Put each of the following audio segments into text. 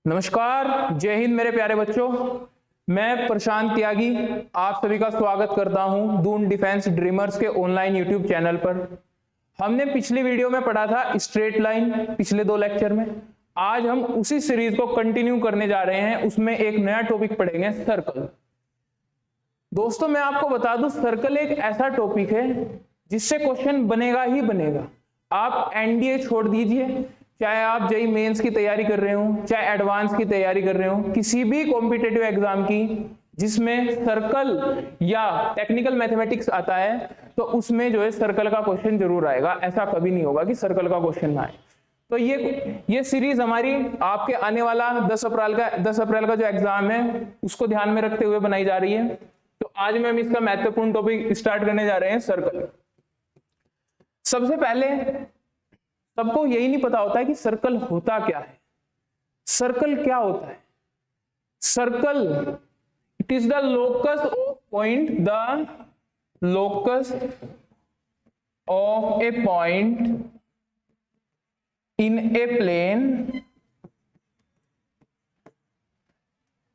नमस्कार, जय हिंद मेरे प्यारे बच्चों। मैं प्रशांत त्यागी आप सभी का स्वागत करता हूं दून डिफेंस ड्रीमर्स के ऑनलाइन यूट्यूब चैनल पर। हमने पिछली वीडियो में पढ़ा था स्ट्रेट लाइन, पिछले 2 लेक्चर में। आज हम उसी सीरीज को कंटिन्यू करने जा रहे हैं। उसमें एक नया टॉपिक पढ़ेंगे, सर्कल। दोस्तों मैं आपको बता दूं, सर्कल एक ऐसा टॉपिक है जिससे क्वेश्चन बनेगा ही बनेगा। आप एनडीए छोड़ दीजिए, चाहे आप जेईई मेंस की तैयारी कर रहे हो, चाहे एडवांस की तैयारी कर रहे हो, किसी भी कॉम्पिटिटिव एग्जाम की जिसमें सर्कल या टेक्निकल मैथमेटिक्स आता है, तो उसमें जो है सर्कल का क्वेश्चन जरूर आएगा। ऐसा कभी नहीं होगा कि सर्कल का क्वेश्चन ना आए। तो ये सीरीज हमारी आपके आने वाला 10 अप्रैल का जो एग्जाम है उसको ध्यान में रखते हुए बनाई जा रही है। तो आज में हम इसका महत्वपूर्ण टॉपिक स्टार्ट करने जा रहे हैं, सर्कल। सबसे पहले सबको यही नहीं पता होता है कि सर्कल होता क्या है। सर्कल क्या होता है? Circle it is the locus of point, the locus of a point in a plane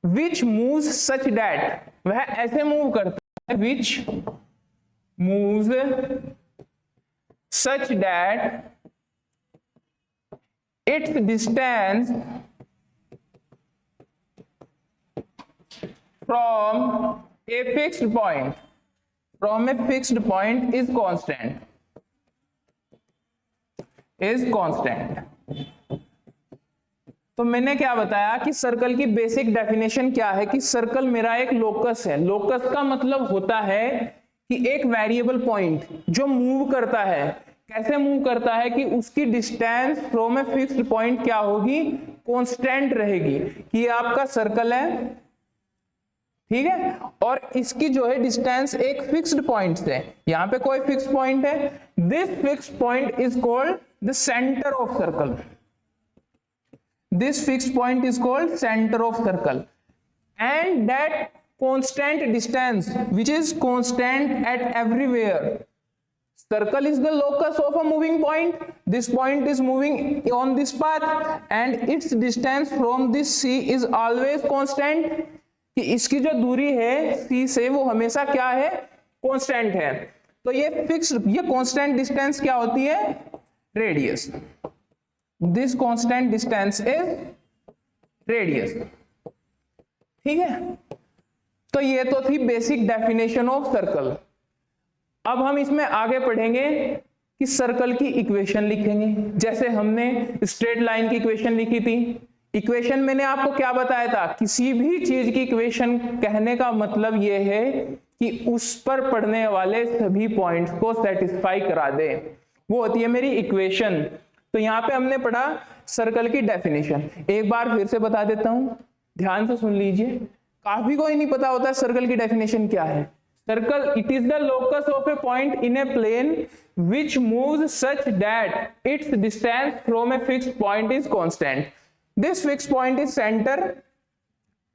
which moves such that, वह ऐसे मूव करता है, which moves such that its distance from a fixed point is constant, तो मैंने क्या बताया कि circle की बेसिक डेफिनेशन क्या है कि सर्कल मेरा एक लोकस है। लोकस का मतलब होता है कि एक वेरिएबल पॉइंट जो मूव करता है। कैसे मूव करता है कि उसकी distance from a fixed point क्या होगी, कांस्टेंट रहेगी। कि ये आपका सर्कल है, ठीक है, और इसकी जो है डिस्टेंस एक फिक्स्ड पॉइंट से, यहां पे कोई फिक्स्ड पॉइंट है, this fixed point is called the centre of circle. This fixed point is called centre of circle and that constant distance which is constant at everywhere. Circle is the locus of a moving point. This point is moving on this path and its distance from this C is always constant. कि इसकी जो दूरी है C से वो हमेशा क्या है, कांस्टेंट है। तो ये फिक्स्ड, ये कांस्टेंट डिस्टेंस क्या होती है, radius. This constant distance is radius, ठीक है। तो ये तो थी बेसिक डेफिनेशन ऑफ सर्कल। अब हम इसमें आगे पढ़ेंगे कि सर्कल की इक्वेशन लिखेंगे। जैसे हमने स्ट्रेट लाइन की इक्वेशन लिखी थी। इक्वेशन मैंने आपको क्या बताया था, किसी भी चीज की इक्वेशन कहने का मतलब यह है कि उस पर पड़ने वाले सभी पॉइंट्स को सेटिस्फाई करा दे, वो होती है मेरी इक्वेशन। तो यहां पे हमने पढ़ा सर्कल की डेफिनेशन। एक बार फिर से बता देता हूं, ध्यान से सुन लीजिए। काफी को ही नहीं पता होता है सर्कल की डेफिनेशन क्या है। Circle, it is the locus of a point in a plane which moves such that its distance from a fixed point is constant. This fixed point is center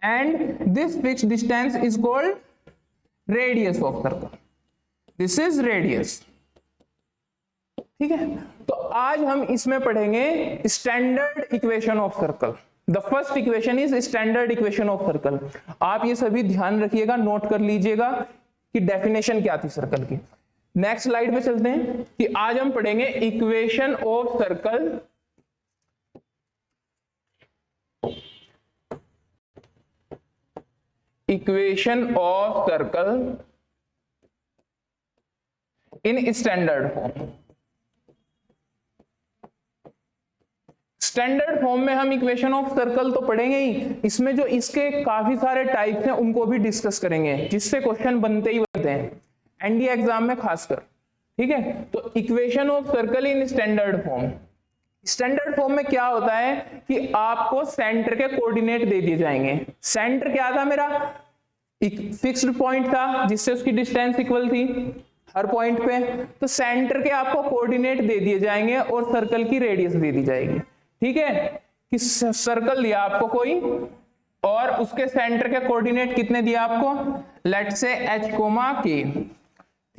and this fixed distance is called radius of circle. This is radius. ठीक है, तो आज हम इसमें पढ़ेंगे standard equation of circle. The first equation is standard equation of circle. आप ये सभी ध्यान रखिएगा, नोट कर लीजिएगा कि डेफिनेशन क्या थी सर्कल की। नेक्स्ट स्लाइड पे चलते हैं कि आज हम पढ़ेंगे equation of circle. Equation of circle in standard form. Standard form में हम इक्वेशन ऑफ सर्कल तो पढ़ेंगे ही, इसमें जो इसके काफी सारे टाइप्स हैं उनको भी डिस्कस करेंगे, जिससे क्वेश्चन बनते ही बनते हैं एनडीए एग्जाम में खासकर, ठीक है। तो equation of circle in standard form. Standard form में क्या होता है कि आपको सेंटर के कोऑर्डिनेट दे दिए जाएंगे। सेंटर क्या था मेरा, एक फिक्स्ड पॉइंट था जिससे उसकी डिस्टेंस इक्वल थी हर पॉइंट पे। तो सेंटर के आपको कोऑर्डिनेट दे दिए जाएंगे और सर्कल की रेडियस दे दी जाएगी, ठीक है। कि सर्कल दिया आपको कोई और उसके सेंटर के कोऑर्डिनेट कितने दिया आपको, लेट से h, k,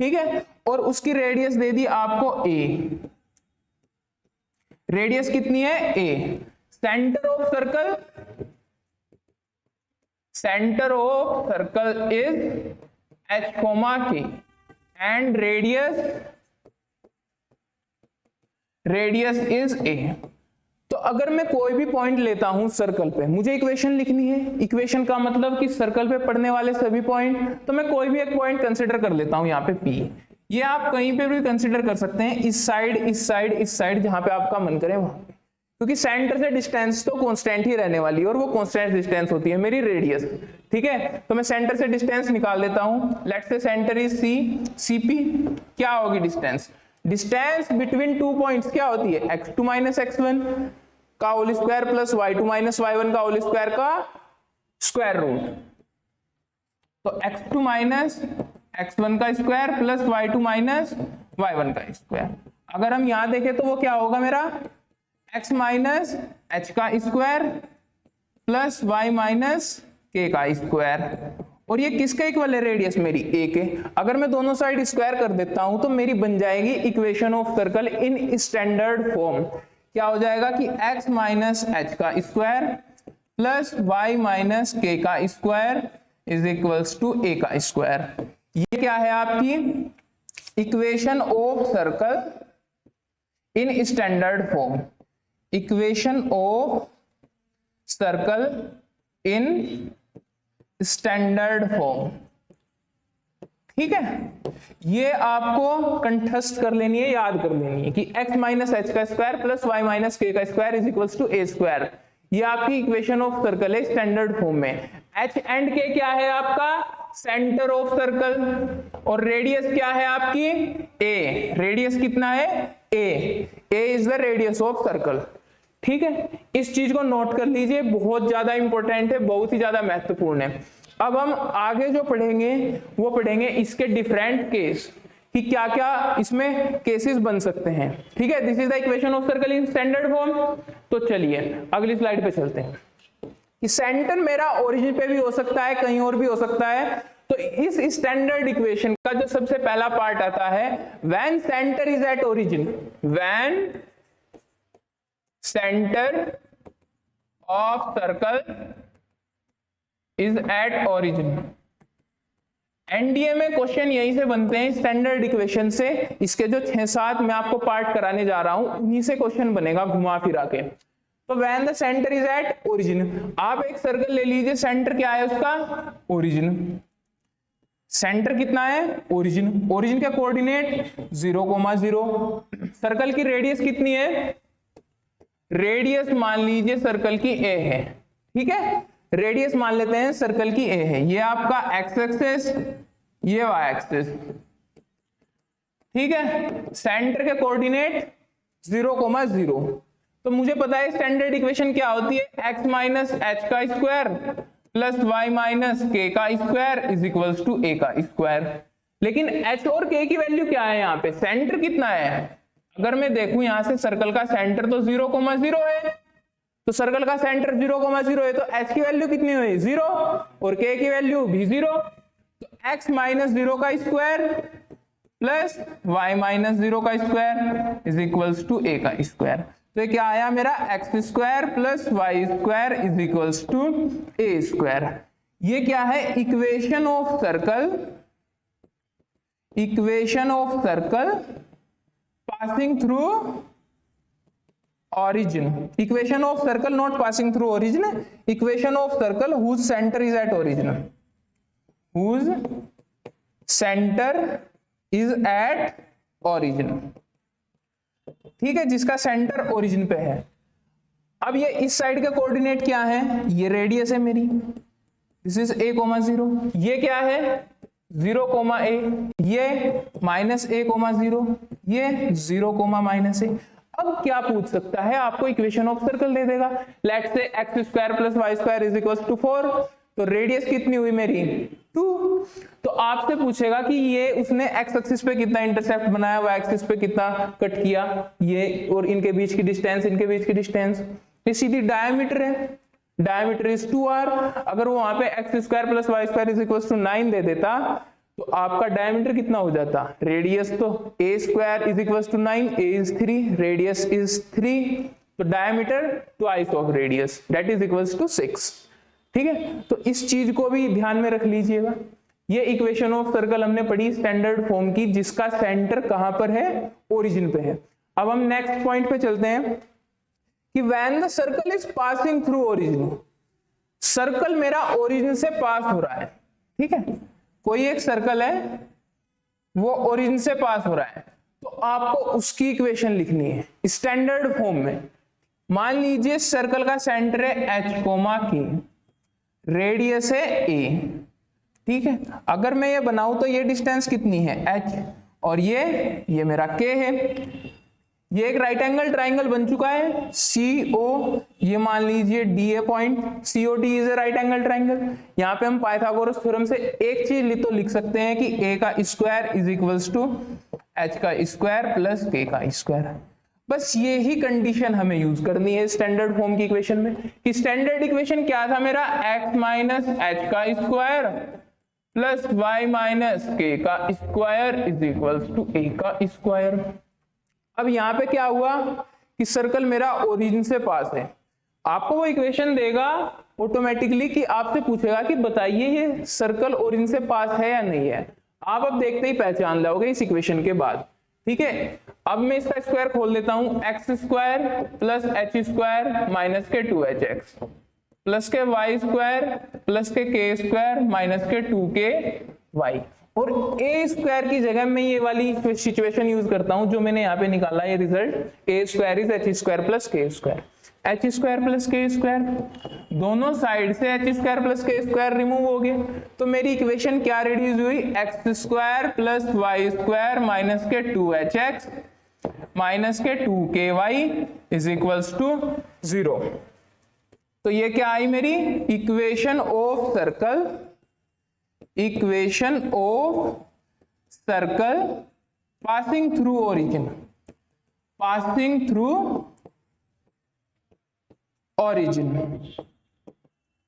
ठीक है, और उसकी रेडियस दे दी आपको a। रेडियस कितनी है, a। Centre of circle centre of circle is h, k and radius is a। तो अगर मैं कोई भी पॉइंट लेता हूं सर्कल पे, मुझे इक्वेशन लिखनी है। इक्वेशन का मतलब कि सर्कल पे पड़ने वाले सभी पॉइंट, तो मैं कोई भी एक पॉइंट कंसीडर कर लेता हूं यहाँ पे P। ये आप कहीं पे भी कंसीडर कर सकते हैं, इस साइड, इस साइड, इस साइड, जहां पे आपका मन करे वहां पे, क्योंकि सेंटर से डिस्टेंस तो कांस्टेंट ही रहने वाली है और वो कांस्टेंट डिस्टेंस होती है मेरी रेडियस। ठीक है, तो मैं सेंटर से डिस्टेंस निकाल लेता हूं। Let's say centre is C, CP क्या होगी distance? Distance between two points क्या होती है? x2 माइनस x1 का whole square plus y2 minus y1 का होल स्क्वायर का स्क्वायर रूट। तो x2 माइनस x1 का square plus y2 minus y1 का स्क्वायर। अगर हम यहां देखें तो वो क्या होगा मेरा? x माइनस h का square plus y minus k का स्क्वायर। और ये किसका इक्वल है? रेडियस मेरी a के। अगर मैं दोनों साइड स्क्वायर कर देता हूं तो मेरी बन जाएगी equation of circle in standard form. क्या हो जाएगा कि x माइनस h का square plus y minus k का square is equals to a का स्क्वायर। ये क्या है आपकी equation of circle in standard form. Equation of circle in standard form. ठीक है, ये आपको कंठस्थ कर लेनी है, याद कर लेनी है कि x माइनस h का square plus y minus k का square is equals to a square. ये आपकी इक्वेशन ऑफ सर्कल है स्टैंडर्ड फॉर्म में। h एंड k क्या है आपका? Centre of circle. और रेडियस क्या है आपकी? a। रेडियस कितना है? a is the radius of circle. ठीक है, इस चीज को नोट कर लीजिए, बहुत ज्यादा इंपॉर्टेंट है, बहुत ही ज्यादा महत्वपूर्ण है। अब हम आगे जो पढ़ेंगे वो पढ़ेंगे इसके डिफरेंट केस कि क्या क्या इसमें केसेस बन सकते हैं। ठीक है, this is the equation of circle in standard form. तो चलिए अगली स्लाइड पे चलते हैं। सेंटर मेरा ओरिजिन पे भी हो सकता है, कहीं और भी हो सकता है। तो इस स्टैंडर्ड इक्वेशन का जो सबसे पहला पार्ट आता है, when centre is at origin, when centre of circle is at origin. NDA में क्वेश्चन यहीं से बनते हैं, स्टैंडर्ड इक्वेशन से। इसके जो 6-7 मैं आपको पार्ट कराने जा रहा हूं उन्हीं से क्वेश्चन बनेगा घुमा फिरा के। तो when the centre is at origin, आप एक सर्कल ले लीजिए, सेंटर क्या है उसका? ओरिजिन। सेंटर कितना है? ओरिजिन। ओरिजिन का कोऑर्डिनेट 0,0। सर्कल की रेडियस कितनी है? रेडियस मान लीजिए सर्कल की a है। ठीक है, रेडियस मान लेते हैं सर्कल की a है। ये आपका x एक्सिस, ये y एक्सिस। ठीक है, सेंटर के कोऑर्डिनेट 0,0। तो मुझे पता है स्टैंडर्ड इक्वेशन क्या होती है? x माइनस h का square plus y minus k का square is equals to a का स्क्वायर। लेकिन h और k की वैल्यू क्या है यहाँ पे? सेंटर कितना है? अगर मैं देखूं यहां से सर्कल का सेंटर तो 0,0 है, तो सर्कल का सेंटर 0,0 है, तो h की वैल्यू कितनी हुई? 0 और k की वैल्यू भी 0। तो x माइनस 0 का स्क्वायर प्लस y माइनस 0 का square is equals to a का स्क्वायर। तो ये क्या आया मेरा? x square plus y square is equals to a square. ये क्या है? Equation of circle, equation of circle passing through origin. Equation of circle not passing through origin, equation of circle whose center is at origin, whose center is at origin। ठीक है, जिसका centre origin पे है। अब ये इस side का coordinate क्या है? ये रेडियस है मेरी, दिस इज a,0। ये क्या है? 0,a। ये माइनस a,0, ये 0,-a। अब क्या पूछ सकता है? आपको इक्वेशन ऑफ सर्कल दे देगा। Let's say x square plus y square is equals to 4। तो रेडियस कितनी हुई मेरी? 2। तो आपसे पूछेगा कि ये उसने x एक्सिस पे कितना इंटरसेप्ट बनाया, y एक्सिस पे कितना कट किया, ये और इनके बीच की डिस्टेंस, इनके बीच की डिस्टेंस, ये सीधी डायमीटर है। Diameter is 2r। अगर वो वहां पे x square plus y square is equals to 9 दे देता तो आपका डायमीटर कितना हो जाता? रेडियस तो a square is equals to 9, a is 3, radius is 3, तो diameter twice of radius that is equals to 6। ठीक है, तो इस चीज को भी ध्यान में रख लीजिएगा। ये इक्वेशन ऑफ सर्कल हमने पढ़ी स्टैंडर्ड फॉर्म की, जिसका सेंटर कहां पर है, ओरिजिन पे है। अब हम नेक्स्ट पॉइंट पे चलते हैं कि when the circle is passing through origin, circle मेरा ओरिजिन से पास हो रहा है, ठीक है, कोई एक सर्कल है वो ओरिजिन से पास हो रहा है, तो आपको उसकी इक्वेशन लिखनी है स्टैंडर्ड फॉर्म में। मान लीजिए सर्कल का सेंटर है एच कोमा के, रेडियस है ए, ठीक है, अगर मैं ये बनाऊं तो ये डिस्टेंस कितनी है एच, और ये मेरा के है। ये एक राइट एंगल ट्राइंगल बन चुका है सी ओ, ये मान लीजिए D A point, C O D is a right angle triangle. यहाँ पे हम पाइथागोरस थ्योरम से एक चीज तो लिख सकते हैं कि ए का square is equals to h का स्क्वायर प्लस के का स्क्वायर। बस ये ही कंडीशन हमें यूज करनी है स्टैंडर्ड फॉर्म की इक्वेशन में। कि स्टैंडर्ड इक्वेशन क्या था मेरा, एक्स माइनस एच का square plus y minus k का square is equals to a का स्क्वायर। अब यहाँ पे क्या हुआ कि सर्कल मेरा ओरिजिन से पास है, आपको वो इक्वेशन देगा ऑटोमेटिकली कि आपसे पूछेगा कि बताइए ये सर्कल ओरिजिन से पास है या नहीं है। आप अब देखते ही पहचान लोगे इस इक्वेशन के बाद, ठीक है। अब मैं इसका स्क्वायर खोल देता हूं, x square plus h square minus के 2hx प्लस के y square plus k square minus के 2ky, और ए स्क्वायर की जगह में ये वाली सिचुएशन यूज करता हूं जो मैंने यहाँ पे निकाला ये result, a square is h square plus k square, h square plus k square, दोनों साइड से h square plus k square remove हो गए, तो मेरी इक्वेशन क्या रिड्यूस हुई, x square plus y square minus के 2hx माइनस के 2ky इज इक्वल्स टू 0। तो ये क्या आई मेरी equation of circle, equation of circle passing through origin, passing through origin,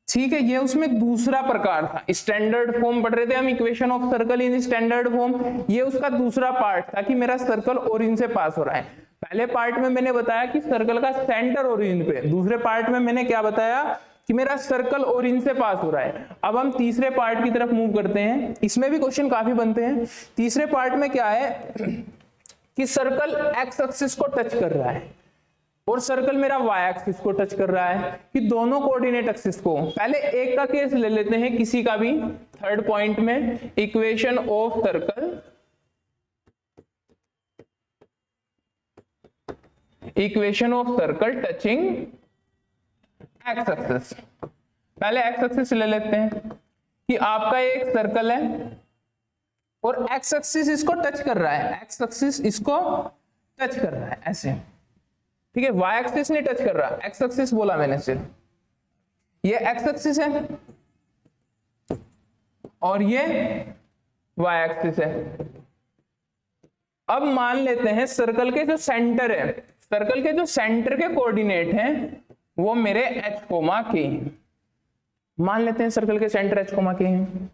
ठीक है। ये उसमें दूसरा प्रकार था, स्टैंडर्ड फॉर्म पढ़ रहे थे हम equation of circle in standard form, ये उसका दूसरा पार्ट था कि मेरा सर्कल ओरिजिन से पास हो रहा है। पहले पार्ट में मैंने बताया कि सर्कल का सेंटर ओरिजिन पे, दूसरे पार्ट में मैंने क्या बताया कि मेरा सर्कल ओरिजिन से पास हो रहा है। अब हम तीसरे पार्ट की तरफ मूव करते हैं, इसमें भी क्वेश्चन काफी बनते हैं। तीसरे पार्ट में क्या है कि सर्कल एक्स एक्सिस को टच कर रहा है और सर्कल मेरा वाई एक्सिस को टच कर रहा है, कि दोनों कोऑर्डिनेट एक्सिस को, पहले एक का केस ले लेते हैं किसी का भी, थर्ड पॉइंट में equation of circle, equation of circle touching x axis. पहले एक्स एक्सिस ले लेते हैं कि आपका एक सर्कल है और एक्स एक्सिस इसको टच कर रहा है, एक्स एक्सिस इसको टच कर रहा है ऐसे, ठीक है। वाई एक्सिस नहीं टच कर रहा, एक्स एक्सिस बोला मैंने सिर्फ, ये एक्स एक्सिस है और ये वाई एक्सिस है। अब मान लेते हैं सर्कल के जो सेंटर है, सर्कल के जो सेंटर के कोऑर्डिनेट हैं वो मेरे h कोमा के हैं। मान लेते हैं सर्कल के सेंटर h कोमा के हैं,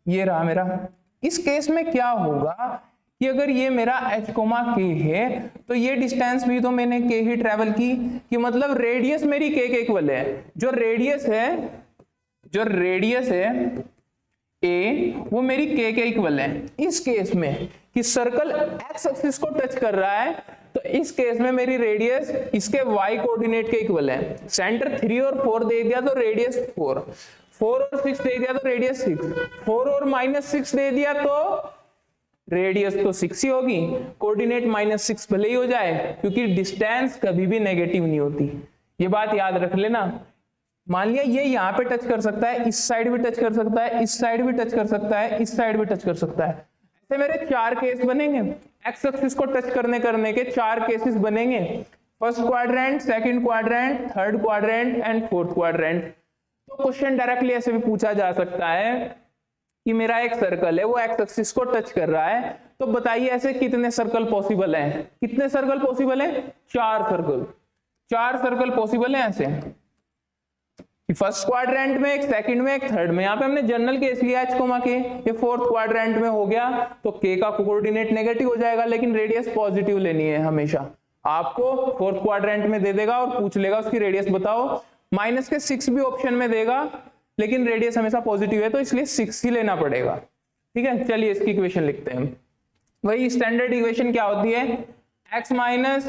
ये रहा मेरा। इस केस में क्या होगा कि अगर ये मेरा h कोमा के है तो ये डिस्टेंस भी तो मैंने k ही ट्रेवल की, कि मतलब रेडियस मेरी k के इक्वल है। जो रेडियस है a वो मेरी k के इक्वल है। इस केस में कि सर्कल x एक्सिस को टच कर रहा है तो इस केस में मेरी रेडियस इसके y कोऑर्डिनेट के इक्वल है। सेंटर 3 और 4 दे दिया तो रेडियस 4, 4 और 6 दे दिया तो रेडियस 6, 4 और -6 दे दिया तो रेडियस तो 6 ही होगी, कोऑर्डिनेट -6 भले ही हो जाए, क्योंकि डिस्टेंस कभी भी नेगेटिव नहीं होती, ये बात याद रख लेना। मान लिया ये यहाँ पे टच कर सकता है, इस साइड भी टच कर सकता है, इस साइड भी टच कर सकता है, इस साइड भी टच कर सकता है। ऐसे मेरे 4 केस बनेंगे, एक्स एक्सिस को टच करने के 4 केसेस बनेंगे, first quadrant, second quadrant, third quadrant and fourth quadrant. तो क्वेश्चन डायरेक्टली ऐसे भी पूछा जा सकता है कि मेरा एक सर्कल है वो एक्स एक्सिस को टच कर रहा है, तो बताइए ऐसे कितने सर्कल पॉसिबल हैं। कितने सर्कल पॉसिबल हैं? 4 सर्कल, 4 सर्कल पॉसिबल हैं ऐसे, फर्स्ट क्वाड्रेंट में एक, सेकंड में एक, थर्ड में। यहाँ पे हमने जनरल केस लिया h कोमा के, ये फोर्थ क्वाड्रेंट में हो गया तो k का कोऑर्डिनेट नेगेटिव हो जाएगा, लेकिन रेडियस पॉजिटिव लेनी है हमेशा। आपको फोर्थ क्वाड्रेंट में दे देगा और पूछ लेगा उसकी रेडियस बताओ, -6 भी ऑप्शन में देगा लेकिन रेडियस हमेशा पॉजिटिव है तो इसलिए 6 ही लेना पड़ेगा। ठीक है, चलिए इसकी इक्वेशन लिखते हैं। वही स्टैंडर्ड इक्वेशन क्या होती है, x माइनस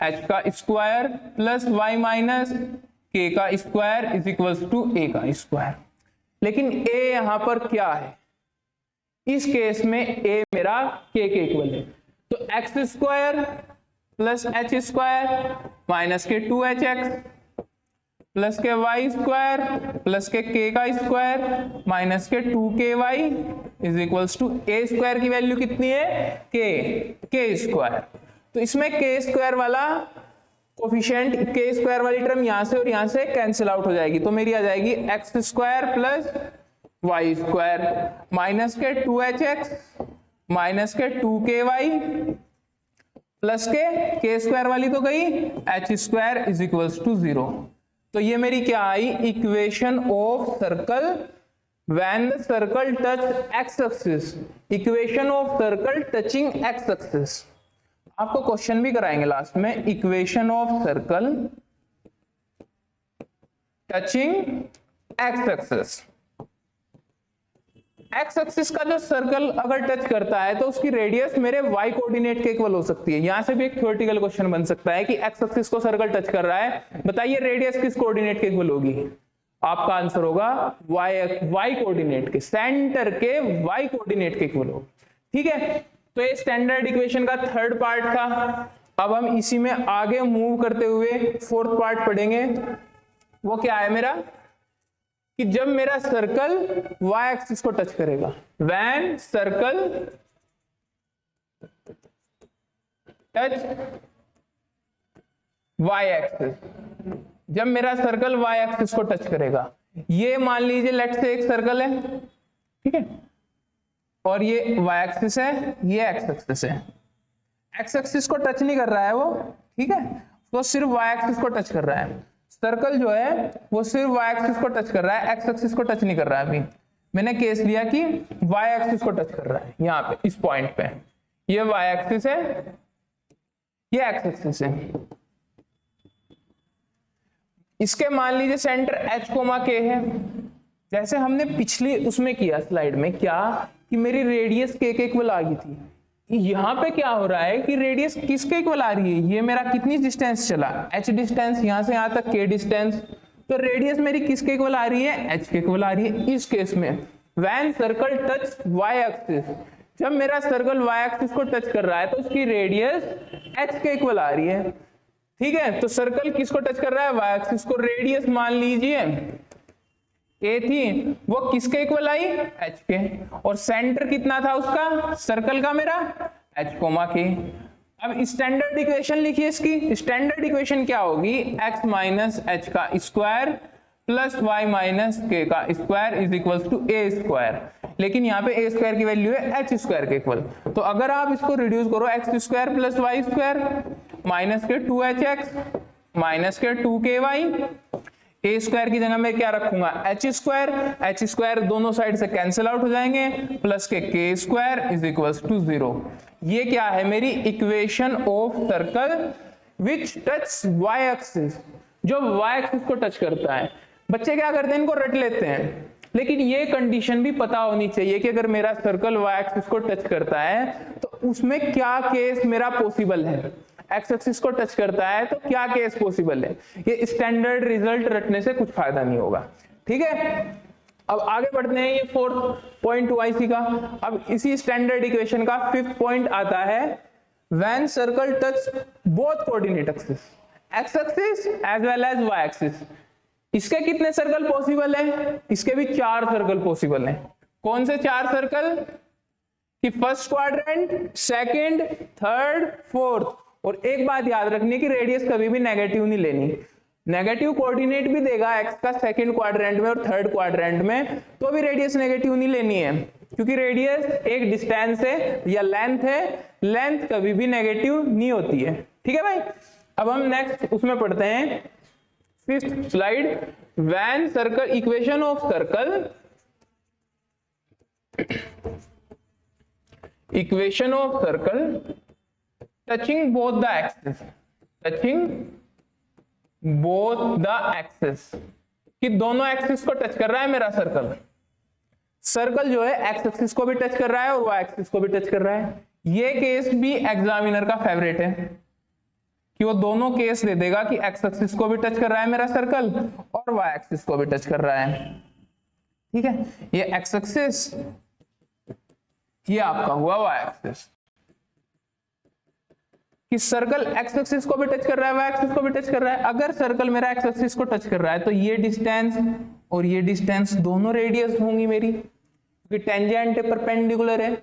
एच का square plus y minus k का square is equals to a का स्क्वायर। लेकिन a यहां पर क्या है, इस केस में a मेरा k के इक्वल है, तो x square plus h square minus के 2hx प्लस के वाई स्क्वायर प्लस के k का स्क्वायर माइनस के 2ky is equals to a square की वैल्यू कितनी है, k स्क्वायर। तो इसमें k स्क्वायर वाला कोफिशिएंट, k स्क्वायर वाली टर्म यहां से और यहां से कैंसिल आउट हो जाएगी, तो मेरी आ जाएगी x square plus y square minus के 2hx माइनस के 2ky प्लस के k स्क्वायर वाली तो गई, h square is equals to 0। तो ये मेरी क्या आई, equation of circle when the circle touch X axis, equation of circle touching x axis. आपको क्वेश्चन भी कराएंगे लास्ट में, equation of circle touching x axis. X axis का जो सर्कल अगर टच करता है तो उसकी रेडियस मेरे वाई कोऑर्डिनेट के इक्वल हो सकती है। यहां से भी एक थ्योरेटिकल क्वेश्चन बन सकता है कि एक्स एक्सिस को सर्कल टच कर रहा है, बताइए रेडियस किस कोऑर्डिनेट के इक्वल होगी, आपका आंसर होगा वाई कोऑर्डिनेट के, सेंटर के वाई कोऑर्डिनेट के इक्वल होगी। ठीक है, तो ये स्टैंडर्ड इक्वेशन का थर्ड पार्ट था। अब हम इसी में आगे मूव करते हुए फोर्थ पार्ट पढ़ेंगे। वो क्या है मेरा, कि जब मेरा सर्कल y एक्सिस को टच करेगा, when circle touch y axis, जब मेरा सर्कल y एक्सिस को टच करेगा, ये मान लीजिए लेट्स से एक सर्कल है, ठीक है, और ये y एक्सिस है, ये x एक्सिस है। x एक्सिस को टच नहीं कर रहा है वो, ठीक है, तो सिर्फ y एक्सिस को टच कर रहा है। सर्कल जो है वो सिर्फ y एक्सिस को टच कर रहा है, x एक्सिस को टच नहीं कर रहा है। अभी मैंने केस लिया कि y एक्सिस को टच कर रहा है, यहाँ पे इस पॉइंट पे ये y एक्सिस है, ये x एक्सिस है। इसके मान लीजिए सेंटर h, k है, जैसे हमने पिछली उसमें किया स्लाइड में, क्या कि मेरी रेडियस k के इक्वल आ गई थी। यहाँ पे क्या हो रहा है कि रेडियस किसके इक्वल आ रही है, ये मेरा कितनी डिस्टेंस चला, h डिस्टेंस, यहां से यहां तक k डिस्टेंस, तो रेडियस मेरी किसके इक्वल आ रही है, h के इक्वल आ रही है। इस केस में when circle touch y axis, जब मेरा सर्कल y एक्सिस को टच कर रहा है तो उसकी रेडियस h के इक्वल आ रही है। ठीक है, तो सर्कल किसको टच कर रहा है, y एक्सिस को। रेडियस मान लीजिए a थी, वो किसके इक्वल आई, h के, और सेंटर कितना था उसका सर्कल का मेरा, h, k। अब स्टैंडर्ड इक्वेशन लिखिए इसकी। स्टैंडर्ड इक्वेशन क्या होगी, x माइनस एच का square plus y minus k का square is equal to a square. लेकिन यहाँ पे a स्क्वायर की वैल्यू है h स्क्वायर के इक्वल, तो अगर आप इसको रिड्यूस करो, x square plus y square minus के 2hx माइनस के 2ky, a स्क्वायर की जगह मैं क्या रखूंगा, h स्क्वायर दोनों साइड से कैंसिल आउट हो जाएंगे, प्लस के k square is equals to 0। ये क्या है मेरी equation of circle which touch y axis, जो y एक्सिस को टच करता है। बच्चे क्या करते हैं, इनको रट लेते हैं, लेकिन ये कंडीशन भी पता होनी चाहिए कि अगर मेरा सर्कल y एक्सिस को टच करता है तो उसमें क्या केस मेरा पॉसिबल है, एक्स एक्सिस को टच करता है तो क्या केस पॉसिबल है। ये स्टैंडर्ड रिजल्ट रटने से कुछ फायदा नहीं होगा। ठीक है, अब आगे बढ़ते हैं, ये फोर्थ पॉइंट हुआ इसी का। अब इसी स्टैंडर्ड इक्वेशन का फिफ्थ पॉइंट आता है, when circle touch both coordinate axis, x axis as well as y axis. इसके कितने सर्कल पॉसिबल है, इसके भी 4 सर्कल पॉसिबल हैं। कौन से 4 सर्कल, कि first quadrant, second, third, fourth. और एक बात याद रखनी कि रेडियस कभी भी नेगेटिव नहीं लेनी, नेगेटिव कोऑर्डिनेट भी देगा एक्स का सेकंड क्वाड्रेंट में और थर्ड क्वाड्रेंट में, तो भी रेडियस नेगेटिव नहीं लेनी है, क्योंकि रेडियस एक डिस्टेंस है या लेंथ है, लेंथ कभी भी नेगेटिव नहीं होती है। ठीक है भाई, अब हम नेक्स्ट उसमें पढ़ते हैं, fifth slide, when circle, equation of circle, equation of circle touching both the axis, touching both the axis, कि दोनों एक्सिस को टच कर रहा है मेरा सर्कल। सर्कल जो है एक्स एक्सिस को भी टच कर रहा है और वाई एक्सिस को भी टच कर रहा है। ये केस भी एग्जामिनर का फेवरेट है कि वो दोनों केस दे देगा कि एक्स एक्सिस को भी टच कर रहा है मेरा सर्कल और वाई एक्सिस को भी टच कर रहा है। ठीक है, ये एक्स एक्सिस, ये आपका हुआ वाई एक्सिस, कि सर्कल एक्स एक्सिस को भी टच कर रहा है, वाई एक्सिस को भी टच कर रहा है। अगर सर्कल मेरा एक्स एक्सिस को टच कर रहा है तो ये डिस्टेंस और ये डिस्टेंस दोनों रेडियस होंगी मेरी, क्योंकि टेंजेंट परपेंडिकुलर है,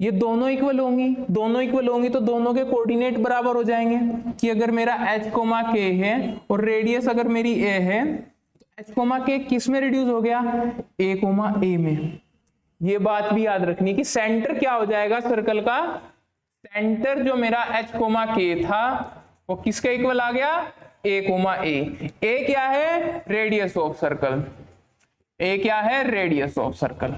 ये दोनों इक्वल होंगी। दोनों इक्वल होंगी तो दोनों के कोऑर्डिनेट बराबर हो जाएंगे कि अगर मेरा h, k है और रेडियस अगर मेरी a है तो h, k किस में रिड्यूस हो गया, a, में। ये बात भी याद रखनी कि सेंटर क्या हो जाएगा सर्कल का, सेंटर जो मेरा h, k था वो किसके इक्वल आ गया, a, क्या है, रेडियस ऑफ सर्कल। a क्या है, रेडियस ऑफ सर्कल।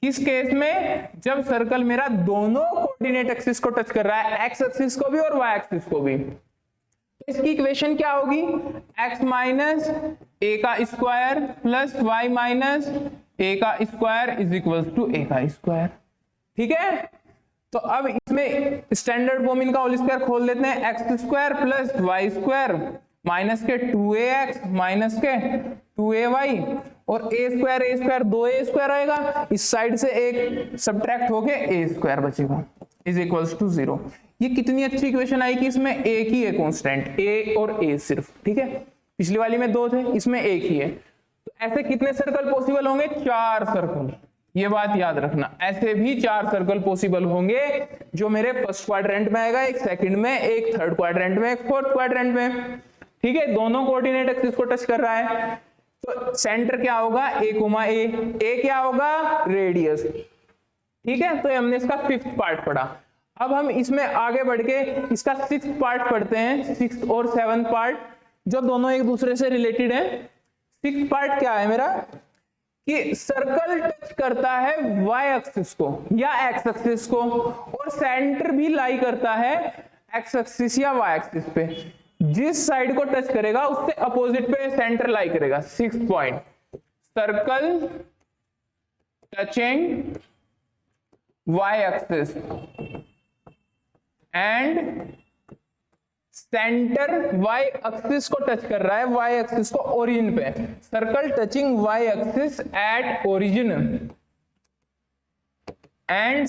किस केस में, जब सर्कल मेरा दोनों कोऑर्डिनेट एक्सिस को टच कर रहा है, एक्स एक्सिस को भी और वाई एक्सिस को भी। इसकी इक्वेशन क्या होगी, x माइनस ए का square plus y minus a का square is equal to a का स्क्वायर। ठीक है, तो अब इसमें स्टैंडर्ड फॉर्म इनका होल स्क्वायर खोल देते हैं, x square plus y square minus के 2ax माइनस के 2ay और a स्क्वायर 2a आएगा, इस साइड से एक सब्ट्रैक्ट होके a स्क्वायर बचेगा इज इक्वल्स टू 0। ये कितनी अच्छी इक्वेशन आई कि इसमें एक ही है कांस्टेंट, a और a सिर्फ। ठीक है, पिछली वाली में 2 थे, इसमें एक ही है। तो ऐसे कितने सर्कल पॉसिबल होंगे, 4 सर्कल। ये बात याद रखना, ऐसे भी 4 सर्कल पॉसिबल होंगे जो मेरे फर्स्ट क्वाड्रेंट में आएगा, एक सेकंड में, एक थर्ड क्वाड्रेंट में, एक फोर्थ क्वाड्रेंट में। ठीक है, दोनों कोऑर्डिनेट एक्सिस को टच कर रहा है तो सेंटर क्या होगा, a क्या होगा, रेडियस। ठीक है, तो हमने इसका 5th पार्ट पढ़ा। अब हम इसमें आगे बढ़ के इसका 6th पार्ट पढ़ते हैं, 6th और 7th पार्ट जो दोनों एक दूसरे से रिलेटेड है। 6th पार्ट क्या है मेरा, कि सर्कल टच करता है y एक्सिस को या x एक्सिस को और सेंटर भी लाई करता है x एक्सिस या y एक्सिस पे। जिस साइड को टच करेगा उससे अपोजिट पे सेंटर लाई करेगा। 6th point, circle touching y axis and centre y axis को टच कर रहा है, y एक्सिस को ओरिजिन पे। Circle touching y axis at origin and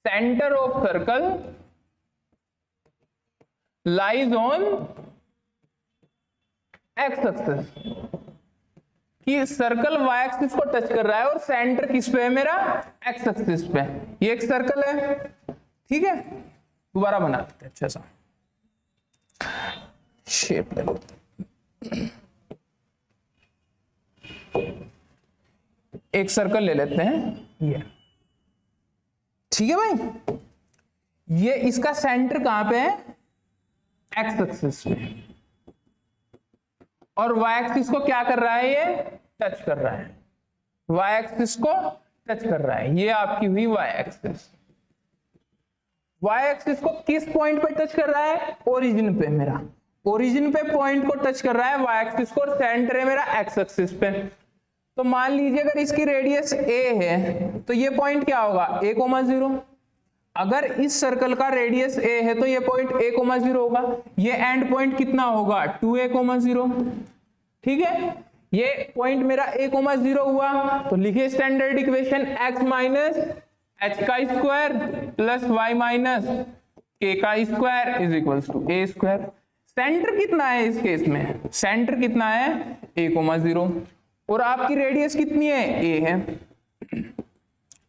centre of circle lies on x axis, कि circle y axis को touch कर रहा है और सेंटर किस पे है मेरा, x एक्सिस पे। ये एक सर्कल है। ठीक है, दोबारा बना देते हैं, अच्छा सा शेप ले लेते, एक सर्कल ले लेते हैं ये। ठीक है भाई, ये इसका सेंटर कहां पे है, एक्स एक्सिस में, और वाई एक्सिस को क्या कर रहा है, ये टच कर रहा है, वाई एक्सिस को टच कर रहा है। ये आपकी हुई वाई एक्सिस। वाई एक्सिस को किस पॉइंट पे टच कर रहा है, ओरिजिन पे। मेरा ओरिजिन पे पॉइंट को टच कर रहा है वाई एक्सिस को, और सेंटर है मेरा एक्स एक्सिस पे। तो मान लीजिए अगर इसकी रेडियस a है तो ये पॉइंट क्या होगा, a, 0। अगर इस सर्कल का रेडियस a है तो ये पॉइंट a, 0 होगा। ये एंड पॉइंट कितना होगा, 2a, 0। ठीक है, ये पॉइंट मेरा a, 0 हुआ तो लिखिए standard equation x minus h का square plus y minus k का square is equal to a square. Centre कितना है इस केस में, सेंटर कितना है, a, 0, और आपकी रेडियस कितनी है, a है।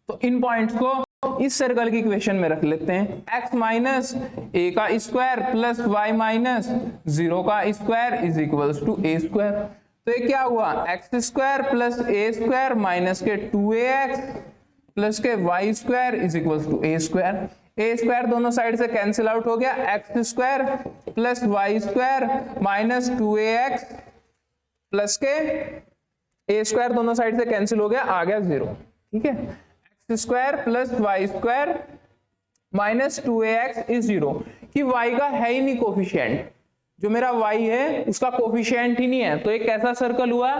तो इन पॉइंट्स को इस सर्कल की इक्वेशन में रख लेते हैं, x माइनस a का स्क्वायर प्लस y माइनस 0 का square is equal to a square. तो ये क्या हुआ, x square plus a square minus के 2ax प्लस के y square is equal to a square. a square दोनों साइड से कैंसिल आउट हो गया, x square plus y square minus 2ax plus के a स्क्वायर दोनों साइड से cancel हो गया, आ गया 0। ठीक है, x square plus y square minus 2ax is 0, कि y का है ही नहीं कोफिशिएंट। जो मेरा y है उसका कोफिशिएंट ही नहीं है, तो एक कैसा सर्कल हुआ,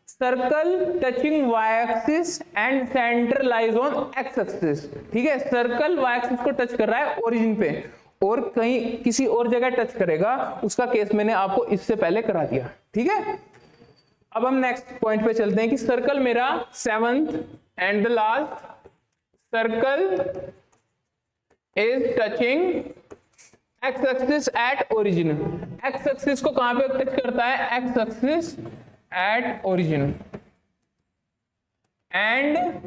circle touching y axis and centre lies on x axis. ठीक है, सर्कल y एक्सिस को टच कर रहा है ओरिजिन पे और कहीं किसी और जगह टच करेगा, उसका केस मैंने आपको इससे पहले करा दिया। ठीक है, अब हम नेक्स्ट पॉइंट पे चलते हैं कि सर्कल मेरा 7th and the last circle is touching x axis at origin. x axis को कहां पे टच करता है, x axis at origin and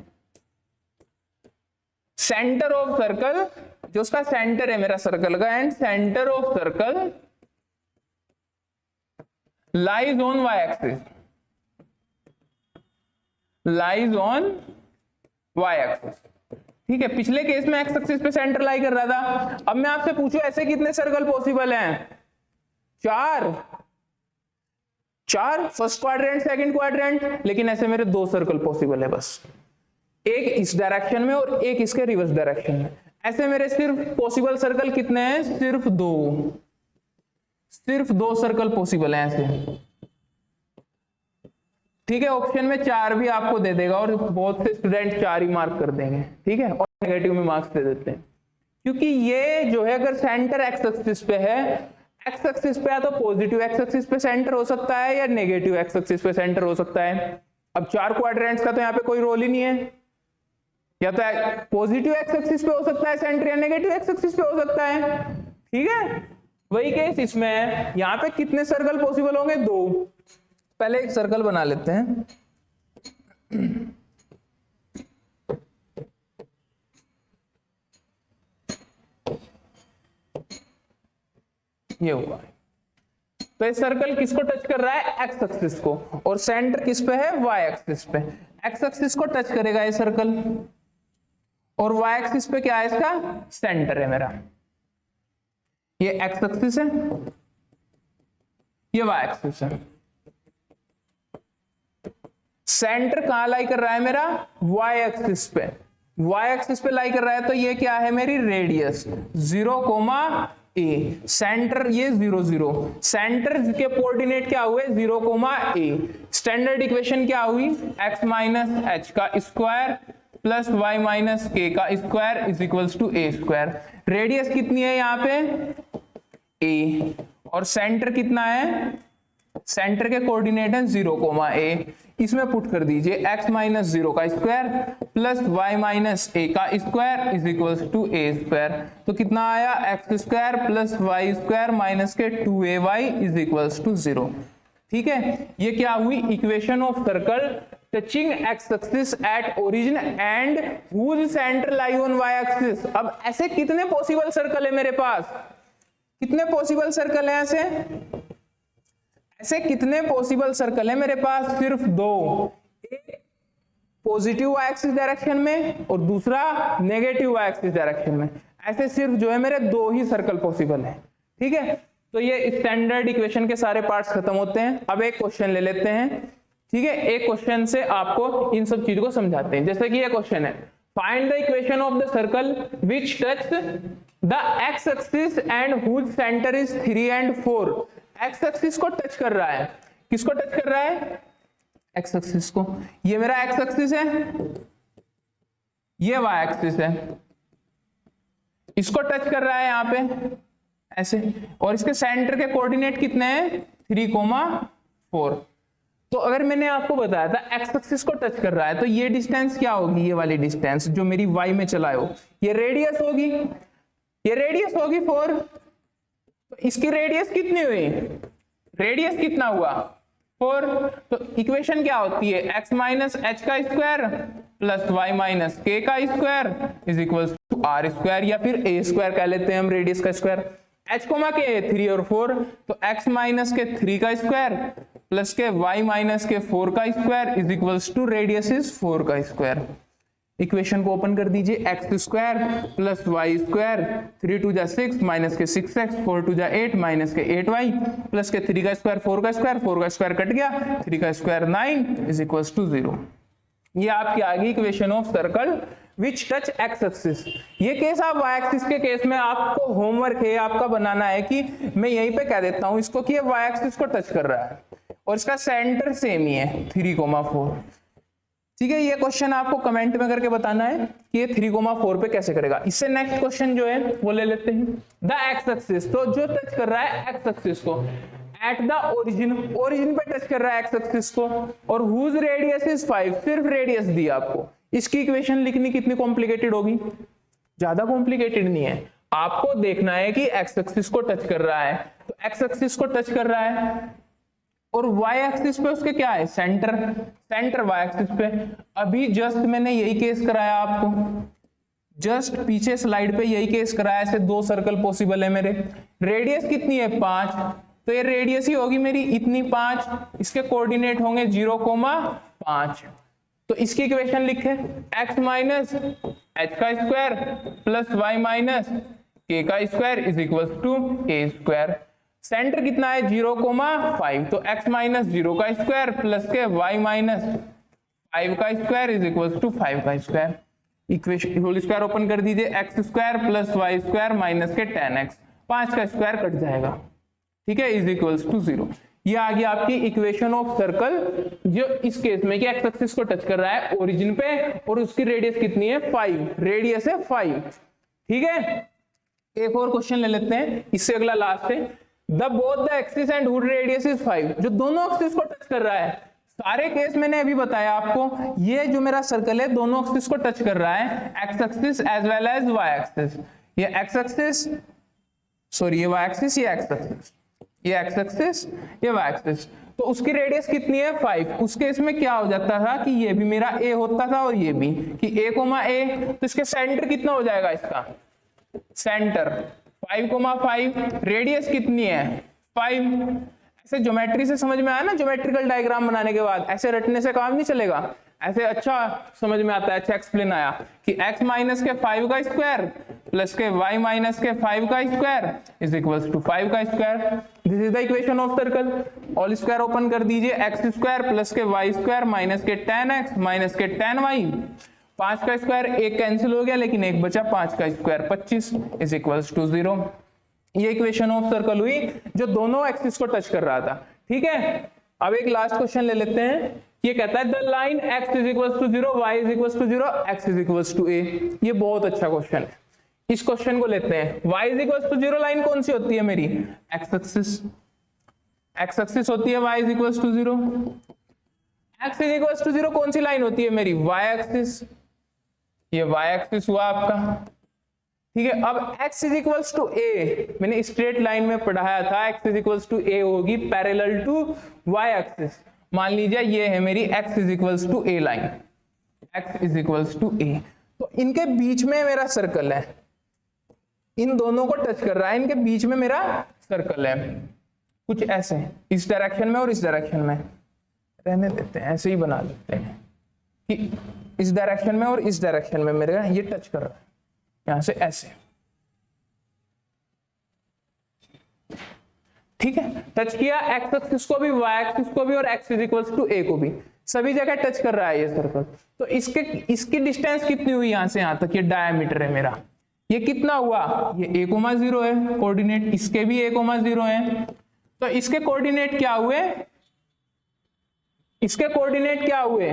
centre of circle, जो उसका सेंटर है मेरा सर्कल का, and centre of circle lies on y axis, lies on y axis. ठीक है, पिछले केस में x एक्सिस पे सेंटर लाई कर रहा था। अब मैं आपसे पूछूं ऐसे कितने सर्कल पॉसिबल हैं, चार फर्स्ट क्वाड्रेंट सेकंड क्वाड्रेंट, लेकिन ऐसे मेरे 2 सर्कल पॉसिबल है बस, एक इस डायरेक्शन में और एक इसके रिवर्स डायरेक्शन में। ऐसे मेरे सिर्फ पॉसिबल सर्कल कितने हैं, सिर्फ 2 सर्कल पॉसिबल हैं ऐसे। ठीक है, ऑप्शन में 4 भी आपको दे देगा और बहुत से स्टूडेंट 4 ही मार्क कर देंगे। ठीक है, और नेगेटिव में मार्क्स दे देते हैं, क्योंकि ये जो है अगर सेंटर एक्स एक्सिस पे है, एक्स एक्सिस पे या तो पॉजिटिव एक्स एक्सिस पे सेंटर हो सकता है या नेगेटिव एक्स एक्सिस पे सेंटर हो सकता है। अब 4 क्वाड्रेंट्स का तो यहाँ पे कोई रोल ही नहीं है, या तो पॉजिटिव एक्स एक्सिस पे हो सकता है सेंटर या नेगेटिव एक्स एक्सिस पे हो सकता है। ठीक है, वही केस इसमें है। यहाँ पे कितने सर्कल पॉसिबल होंगे, 2। पहले एक सर्कल बना लेते हैं। ये हुआ, तो ये सर्कल किसको टच कर रहा है, एक्स एक्सिस को, और सेंटर किस पे है, वाई एक्सिस पे। एक्स एक्सिस को टच करेगा ये सर्कल, और वाई एक्सिस पे क्या है, इसका सेंटर है मेरा। ये एक्स एक्सिस है, ये वाई एक्सिस है। सेंटर कहां लाई कर रहा है मेरा, वाई एक्सिस पे। वाई एक्सिस पे लाई कर रहा है, तो ये क्या है मेरी रेडियस 0, ए। सेंटर ये 0, 0। सेंटर के कोऑर्डिनेट क्या हुए, 0, ए। स्टैंडर्ड इक्वेशन क्या हुई, x माइनस एच का square plus y minus k का square is equals to a square. Radius कितनी है यहाँ पे, a, और सेंटर कितना है, सेंटर के कोऑर्डिनेट है 0, ए। इसमें पुट कर दीजिए x माइनस 0 का square plus y minus a का square is equals to a square. तो कितना आया, x square plus y square minus के 2ay इज इक्वल्स टू 0। ठीक है, ये क्या हुई, equation of circle touching x axis at origin and whose centre lie on y axis. अब ऐसे कितने पॉसिबल सर्कल है मेरे पास, कितने पॉसिबल सर्कल है ऐसे कितने पॉसिबल सर्कल है मेरे पास, सिर्फ 2। एक पॉजिटिव वाई एक्सिस डायरेक्शन में और दूसरा नेगेटिव वाई एक्सिस डायरेक्शन में। ऐसे सिर्फ जो है मेरे 2 ही सर्कल पॉसिबल है। ठीक है, तो ये स्टैंडर्ड इक्वेशन के सारे पार्ट्स खत्म होते हैं। अब एक क्वेश्चन ले लेते हैं। ठीक है, एक क्वेश्चन से आपको इन सब चीजों को समझाते हैं। जैसे कि ये क्वेश्चन है, find the equation of the circle which touch the x axis and whose centre is 3 and 4। X axis को टच कर रहा है, किसको टच कर रहा है, एक्स एक्सिस को। ये मेरा एक्स एक्सिस है, ये वाई एक्सिस है, इसको टच कर रहा है यहां पे ऐसे, और इसके सेंटर के कोऑर्डिनेट कितने हैं, 3, 4। तो अगर मैंने आपको बताया था एक्स एक्सिस को टच कर रहा है, तो ये डिस्टेंस क्या होगी, ये वाली डिस्टेंस जो मेरी वाई में चला हो, ये रेडियस होगी, ये रेडियस होगी 4। तो इसकी रेडियस कितनी हुई, रेडियस कितना हुआ, 4। तो इक्वेशन क्या होती है, x माइनस एच का square plus y minus k का square is equal to r square, या फिर a स्क्वायर कह लेते हैं हम रेडियस का स्क्वायर। h कोमा के 3 और 4, तो x माइनस के 3 का स्क्वायर प्लस के y माइनस के 4 का square is equal to radius is 4 का स्क्वायर। इक्वेशन को ओपन कर दीजिए, x square plus y square, 3 2 जा 6 माइनस के 6x, 4 2 जा 8 माइनस के 8y प्लस के 3 का स्क्वायर 4 का स्क्वायर, 4 का स्क्वायर कट गया, 3 का स्क्वायर 9 इज इक्वल टू 0। ये आपकी आ गई equation of circle which touch x axis। ये केस आप y एक्सिस के केस में आपको होमवर्क है आपका बनाना है कि मैं यहीं पे कह देता हूं इसको कि ये y एक्सिस को टच कर रहा है और इसका सेंटर सेम ही है 3,4। ठीक है, ये क्वेश्चन आपको कमेंट में करके बताना है कि ये 3,4 पे कैसे करेगा। इससे नेक्स्ट क्वेश्चन जो है वो ले लेते हैं। द एक्स एक्सिस, तो जो टच कर रहा है एक्स एक्सिस को एट द ओरिजिन, ओरिजिन पे टच कर रहा है एक्स एक्सिस को, और हुज रेडियस इज 5, सिर्फ रेडियस दी आपको। इसकी इक्वेशन लिखनी कितनी कॉम्प्लिकेटेड होगी? ज्यादा कॉम्प्लिकेटेड नहीं है, आपको देखना है कि एक्स एक्सिस को टच कर रहा है, तो एक्स एक्सिस को टच कर रहा है और वाई एक्सिस पे उसके क्या है, सेंटर, सेंटर वाई एक्सिस पे। अभी जस्ट मैंने यही केस कराया आपको, जस्ट पीछे स्लाइड पे यही केस कराया। ऐसे दो सर्कल पॉसिबल है मेरे, रेडियस कितनी है 5, तो ये रेडियस ही होगी मेरी इतनी 5, इसके कोऑर्डिनेट होंगे 0,5। तो इसकी इक्वेशन लिखे x माइनस एच का square plus y minus k का square is equal to k square. Centre कितना है 0,5, तो x माइनस 0 का स्क्वायर प्लस के y माइनस 5 का स्क्वायर इज इक्वल टू 5 का square. Equation whole square open कर दीजिए, x square plus y square minus के 10x, 5 का स्क्वायर कट जाएगा, ठीक है, इज इक्वल्स टू 0। ये आ गया आपकी इक्वेशन ऑफ सर्कल, जो इस केस में कि एक्स एक्सिस को टच कर रहा है ओरिजिन पे और उसकी रेडियस कितनी है 5, रेडियस है 5। ठीक है, एक और क्वेश्चन ले लेते हैं, इससे अगला लास्ट है। The both the axis and hood radius is 5, जो दोनों एक्सिस को टच कर रहा है। सारे केस मैंने अभी बताया आपको, ये जो मेरा सर्कल है दोनों एक्सिस को टच कर रहा है, x axis as well as y axis. ये एक्स एक्सिस, सॉरी ये वाई एक्सिस, ये एक्स एक्सिस, ये एक्स एक्सिस, ये वाई एक्सिस। तो उसकी रेडियस कितनी है 5। उस केस में क्या हो जाता था कि ये भी मेरा a होता था और ये भी, कि a, a, तो इसके सेंटर कितना हो जाएगा, इसका सेंटर 5,5, रेडियस कितनी है 5। ऐसे ज्योमेट्री से समझ में आया ना, ज्योमेट्रिकल डायग्राम बनाने के बाद ऐसे रटने से काम नहीं चलेगा, ऐसे अच्छा समझ में आता है, अच्छा एक्सप्लेन आया कि x माइनस के 5 का स्क्वायर प्लस के y माइनस के 5 का स्क्वायर इज इक्वल्स टू 5 का square. This is the equation of circle. All square open कर दीजिए, x स्क्वायर प्लस के y स्क्वायर माइनस के 10x माइनस के 10y, 5 का स्क्वायर एक कैंसिल हो गया लेकिन एक बचा, 5 का स्क्वायर 25 इज इक्वल्स टू 0। ये इक्वेशन ऑफ सर्कल हुई जो दोनों एक्सिस को टच कर रहा था। ठीक है, अब एक लास्ट क्वेश्चन ले लेते हैं। ये कहता है the line x is equals to 0, y is equals to 0, x is equals to a। ये बहुत अच्छा क्वेश्चन है, इस क्वेश्चन को लेते हैं। y is equals to 0 line कौन सी होती है मेरी, x एक्सिस, x एक्सिस होती है y is equals to 0। x is equals to 0 कौन सी लाइन होती है मेरी, y एक्सिस, ये y एक्सिस हुआ आपका। ठीक है, अब x is equals to a, मैंने स्ट्रेट लाइन में पढ़ाया था, x is equals to a होगी पैरेलल टू y एक्सिस। मान लीजिए ये है मेरी x is equals to a line, x is equals to a, तो इनके बीच में मेरा सर्कल है, इन दोनों को टच कर रहा है, इनके बीच में मेरा सर्कल है, कुछ ऐसे इस डायरेक्शन में और इस डायरेक्शन में, रहने देते हैं ऐसे ही बना लेते हैं कि इस डायरेक्शन में और इस डायरेक्शन में मेरा ये टच कर रहा है, यहां से ऐसे। ठीक है, टच किया x एक्सिस को भी, y एक्सिस को भी और x is equals to a को भी, सभी जगह टच कर रहा है ये सर्कल। तो इसकी डिस्टेंस कितनी हुई यहां से यहां तक, ये डायमीटर है मेरा, ये कितना हुआ, ये a,0 है कोऑर्डिनेट, इसके भी a,0 है। तो इसके कोऑर्डिनेट क्या हुए, इसके कोऑर्डिनेट क्या हुए,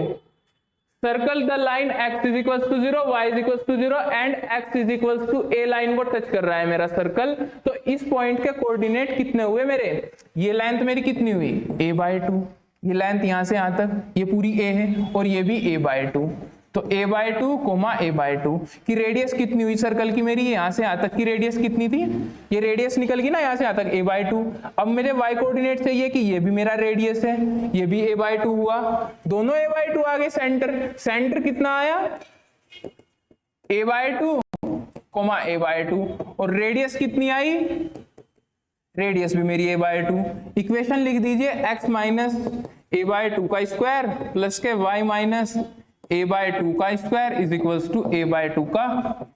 circle the line x is equals to 0, y is equals to 0 and x is equals to a line को टच कर रहा है मेरा सर्कल। तो इस पॉइंट के कोऑर्डिनेट कितने हुए मेरे, ये लेंथ मेरी कितनी हुई a/2, ये लेंथ यहां से यहां तक ये पूरी a है और ये भी a/2, तो a/2, a/2 की रेडियस कितनी हुई सर्कल की मेरी, यहां से यहां तक की रेडियस कितनी थी, ये रेडियस निकल गई ना यहां से यहां तक a/2। अब मेरे y कोऑर्डिनेट चाहिए कि ये भी मेरा रेडियस है, ये भी a/2 हुआ, दोनों a/2 आ गए। सेंटर कितना आया a/2, a/2, और रेडियस कितनी आई, रेडियस भी मेरी a/2। इक्वेशन लिख दीजिए x माइनस a/2 का स्क्वायर प्लस के y माइनस a/2 का square is equals to a/2 का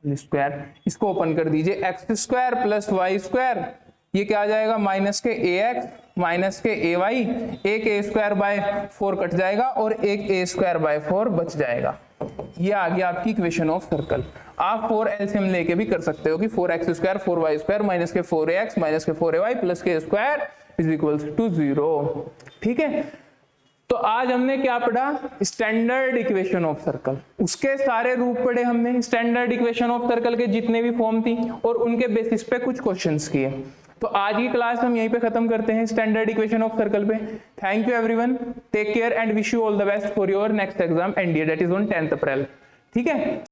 स्क्वायर। इसको ओपन कर दीजिए, x square plus y square, ये क्या आ जाएगा माइनस के ax माइनस के ay, एक a स्क्वायर बाय 4 कट जाएगा और एक a स्क्वायर बाय 4 बच जाएगा। ये आ गया आपकी इक्वेशन ऑफ सर्कल। आप 4 एलसीएम लेके भी कर सकते हो कि 4x square 4y square minus के 4ax माइनस के 4ay plus k square is equals to 0। ठीक है, तो आज हमने क्या पढ़ा? Standard equation of circle. उसके सारे रूप पढ़े हमने, स्टैंडर्ड इक्वेशन ऑफ सर्कल के जितने भी फॉर्म थी, और उनके बेसिस पे कुछ क्वेश्चंस किए। तो आज की क्लास हम यहीं पे खत्म करते हैं स्टैंडर्ड इक्वेशन ऑफ सर्कल पे। Thank you everyone, take care and wish you all the best for your next exam NDA that is on 10th April. ठीक है।